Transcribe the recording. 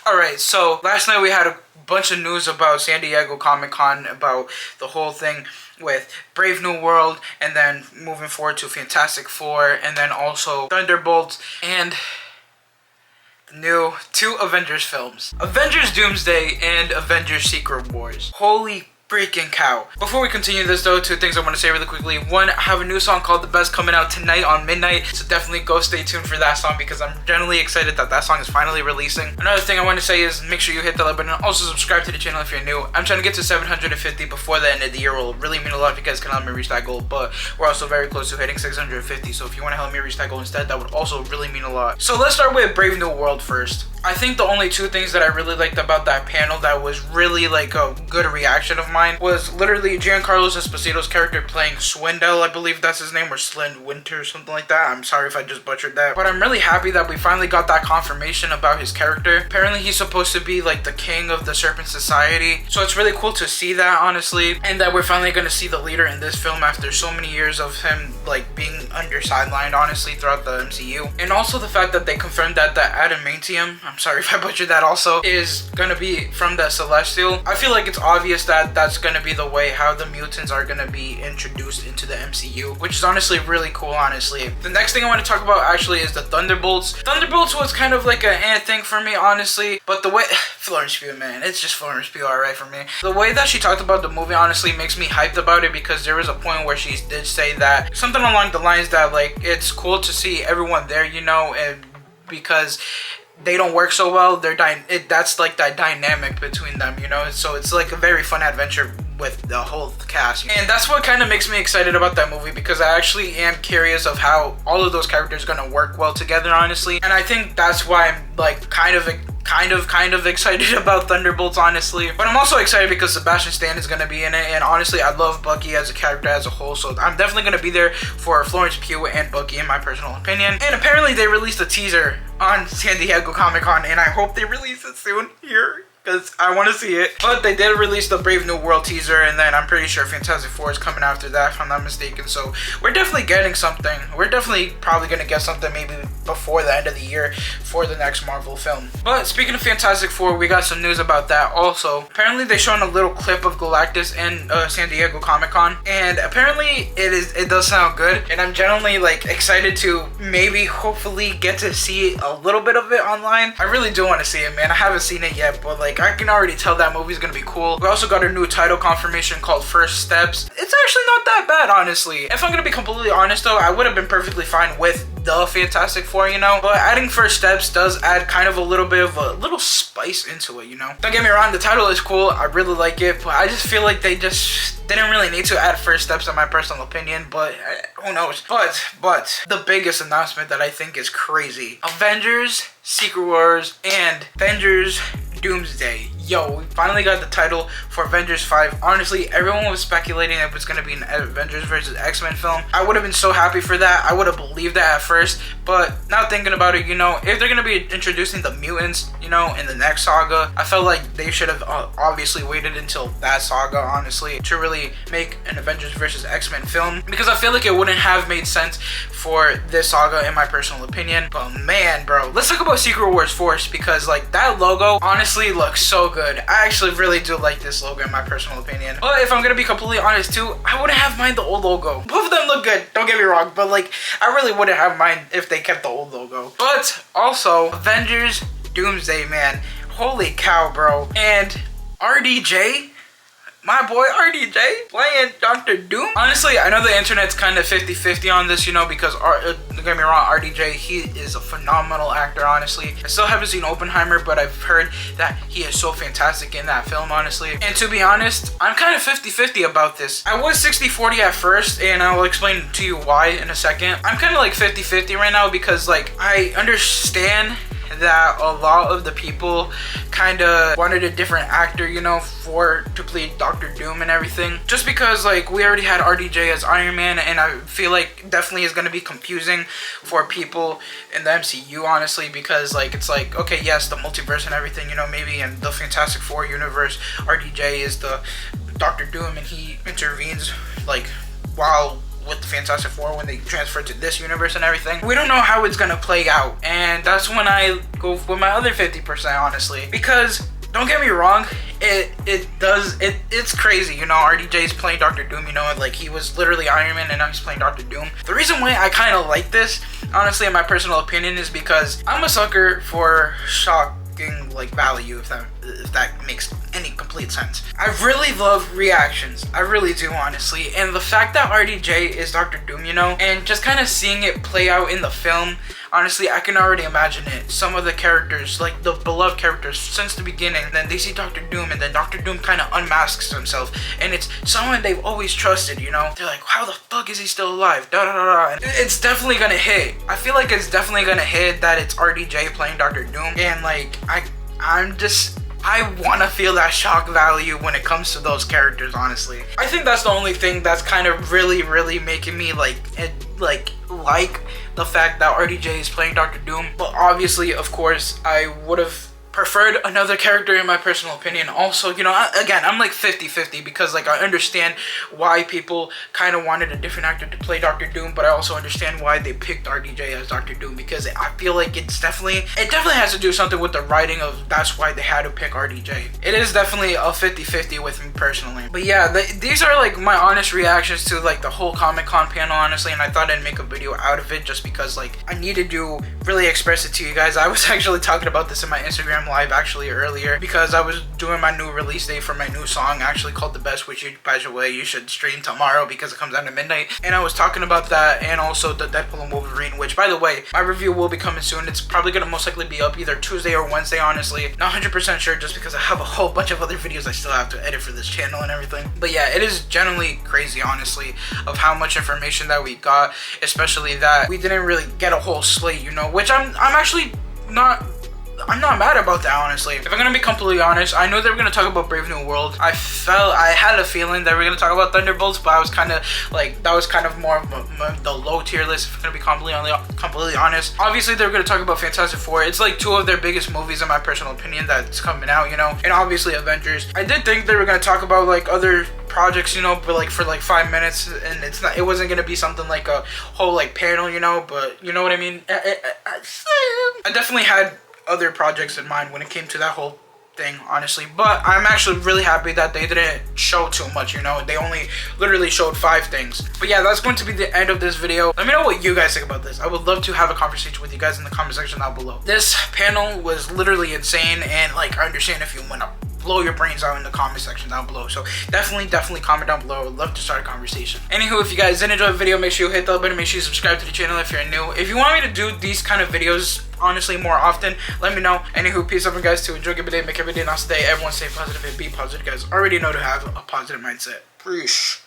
Alright, so last night we had a bunch of news about San Diego Comic-Con, about the whole thing with Brave New World, and then moving forward to Fantastic Four, and then also Thunderbolts, and the new 2 Avengers films. Avengers Doomsday and Avengers Secret Wars. Holy freaking cow. Before we continue this though, 2 things I want to say really quickly. One, I have a new song called The Best coming out tonight on midnight, so definitely go stay tuned for that song because I'm generally excited that that song is finally releasing. Another thing I want to say is make sure you hit the like button and also subscribe to the channel if you're new. I'm trying to get to 750 before the end of the year. It will really mean a lot if you guys can help me reach that goal, but we're also very close to hitting 650, so if you want to help me reach that goal instead, that would also really mean a lot. So let's start with Brave New World first. I think the only 2 things that I really liked about that panel that was really like a good reaction of mine was literally Giancarlo Esposito's character playing Swindell, I believe that's his name, or Slind Winter or something like that. I'm sorry if I just butchered that. But I'm really happy that we finally got that confirmation about his character. Apparently he's supposed to be like the king of the Serpent Society. So it's really cool to see that, honestly. And that we're finally going to see the leader in this film after so many years of him like being under sidelined, honestly, throughout the MCU. And also the fact that they confirmed that the Adamantium, I'm sorry if I butchered that also, is gonna be from the Celestial. I feel like it's obvious that that's gonna be the way how the mutants are gonna be introduced into the MCU, which is honestly really cool, honestly. The next thing I want to talk about actually is the Thunderbolts. Thunderbolts was kind of like a thing for me, honestly, but the way Florence Pugh, man, it's just Florence Pugh, alright for me. The way that she talked about the movie honestly makes me hyped about it because there was a point where she did say that something along the lines that like it's cool to see everyone there, you know, and because they don't work so well, that's like that dynamic between them, you know, so it's like a very fun adventure with the whole cast. And that's what kind of makes me excited about that movie because I actually am curious of how all of those characters are gonna work well together, honestly. And I think that's why I'm like kind of excited about Thunderbolts, honestly. But I'm also excited because Sebastian Stan is gonna be in it, and honestly I love Bucky as a character as a whole, so I'm definitely gonna be there for Florence Pugh and Bucky in my personal opinion. And apparently they released a teaser on San Diego Comic-Con, and I hope they release it soon here because I want to see it. But they did release the Brave New World teaser, and then I'm pretty sure Fantastic Four is coming after that if I'm not mistaken, so we're definitely getting something. We're definitely probably gonna get something maybe before the end of the year for the next Marvel film. But speaking of Fantastic Four, we got some news about that also. Apparently they shown a little clip of Galactus in San Diego Comic-Con, and apparently it does sound good, and I'm genuinely like excited to maybe hopefully get to see a little bit of it online. I really do want to see it, man. I haven't seen it yet, but like I can already tell that movie's gonna be cool. We also got a new title confirmation called First Steps. It's actually not that bad, honestly. If I'm gonna be completely honest though, I would have been perfectly fine with the Fantastic Four, you know, but adding First Steps does add kind of a little bit of a little spice into it, you know. Don't get me wrong, the title is cool, I really like it, but I just feel like they just didn't really need to add First Steps in my personal opinion, but who knows. But the biggest announcement that I think is crazy: Avengers Secret Wars and Avengers Doomsday. Yo, we finally got the title for Avengers 5. Honestly, everyone was speculating if it's going to be an Avengers versus X-Men film. I would have been so happy for that. I would have believed that at first. But now thinking about it, you know, if they're going to be introducing the mutants, you know, in the next saga, I felt like they should have obviously waited until that saga, honestly, to really make an Avengers versus X-Men film. Because I feel like it wouldn't have made sense for this saga in my personal opinion. But man, bro, let's talk about Secret Wars first because like that logo honestly looks so good. I actually really do like this logo in my personal opinion. But if I'm gonna be completely honest too, I wouldn't have mind the old logo. Both of them look good, don't get me wrong, but like I really wouldn't have mind if they kept the old logo. But also Avengers Doomsday, man, holy cow, bro. And RDJ, my boy RDJ playing Dr. Doom. Honestly, I know the internet's kind of 50-50 on this, you know, because don't get me wrong, RDJ, he is a phenomenal actor, honestly. I still haven't seen Oppenheimer, but I've heard that he is so fantastic in that film, honestly. And to be honest, I'm kind of 50-50 about this. I was 60-40 at first, and I'll explain to you why in a second. I'm kind of like 50-50 right now because like I understand that a lot of the people kind of wanted a different actor, you know, to play Dr. Doom and everything, just because like we already had RDJ as Iron Man, and I feel like definitely is going to be confusing for people in the MCU, honestly, because like it's like, okay, yes, the multiverse and everything, you know, maybe in the Fantastic Four universe RDJ is the Dr. Doom and he intervenes like while with the Fantastic Four when they transfer to this universe and everything. We don't know how it's gonna play out, and that's when I go with my other 50%, honestly, because don't get me wrong, it's crazy, you know. RDJ's playing Doctor Doom, you know, like he was literally Iron Man and now he's playing Doctor Doom. The reason why I kind of like this, honestly, in my personal opinion, is because I'm a sucker for shocking like value, if that makes any complete sense. I really love reactions, I really do, honestly, and the fact that RDJ is Doctor Doom, you know, and just kind of seeing it play out in the film, honestly, I can already imagine it. Some of the characters, like the beloved characters since the beginning, then they see Doctor Doom, and then Doctor Doom kind of unmasks himself, and it's someone they've always trusted, you know. They're like, how the fuck is he still alive? Da da da da. And it's definitely gonna hit. I feel like it's definitely gonna hit that it's RDJ playing Doctor Doom, and like I want to feel that shock value when it comes to those characters, honestly. I think that's the only thing that's kind of really making me like the fact that RDJ is playing Doctor Doom. But obviously, of course, I would have preferred another character in my personal opinion. Also, you know, again, I'm like 50-50 because like I understand why people kind of wanted a different actor to play Doctor Doom, but I also understand why they picked RDJ as Doctor Doom, because I feel like it definitely has to do something with the writing of that's why they had to pick RDJ. It is definitely a 50-50 with me personally. But yeah, these are like my honest reactions to like the whole Comic-Con panel, honestly, and I thought I'd make a video out of it just because like I needed to really express it to you guys. I was actually talking about this in my Instagram live actually earlier because I was doing my new release date for my new song, actually called The Best, which by the way you should stream tomorrow because it comes out at midnight. And I was talking about that, and also the Deadpool and Wolverine, which by the way my review will be coming soon. It's probably gonna most likely be up either Tuesday or Wednesday, honestly, not 100% sure just because I have a whole bunch of other videos I still have to edit for this channel and everything. But yeah, it is generally crazy, honestly, of how much information that we got, especially that we didn't really get a whole slate, you know, which I'm actually not mad about that, honestly. If I'm gonna be completely honest, I know they were gonna talk about Brave New World. I had a feeling they were gonna talk about Thunderbolts, but I was kind of like, that was kind of more of the low tier list, if I'm gonna be completely honest. Obviously, they were gonna talk about Fantastic Four. It's like two of their biggest movies in my personal opinion that's coming out, you know, and obviously Avengers. I did think they were gonna talk about like other projects, you know, but like for like 5 minutes, and it wasn't gonna be something like a whole like panel, you know, but you know what I mean. I definitely had other projects in mind when it came to that whole thing, honestly, but I'm actually really happy that they didn't show too much, you know. They only literally showed 5 things. But yeah, that's going to be the end of this video. Let me know what you guys think about this. I would love to have a conversation with you guys in the comment section down below. This panel was literally insane, and like I understand if you want to blow your brains out in the comment section down below, so definitely comment down below. I would love to start a conversation. Anywho, if you guys did enjoy the video, make sure you hit that button, make sure you subscribe to the channel if you're new. If you want me to do these kind of videos honestly more often, let me know. Anywho, peace out, guys, to enjoy every day, make every day not stay. Everyone stay positive and be positive, guys. Already know to have a positive mindset. Peace.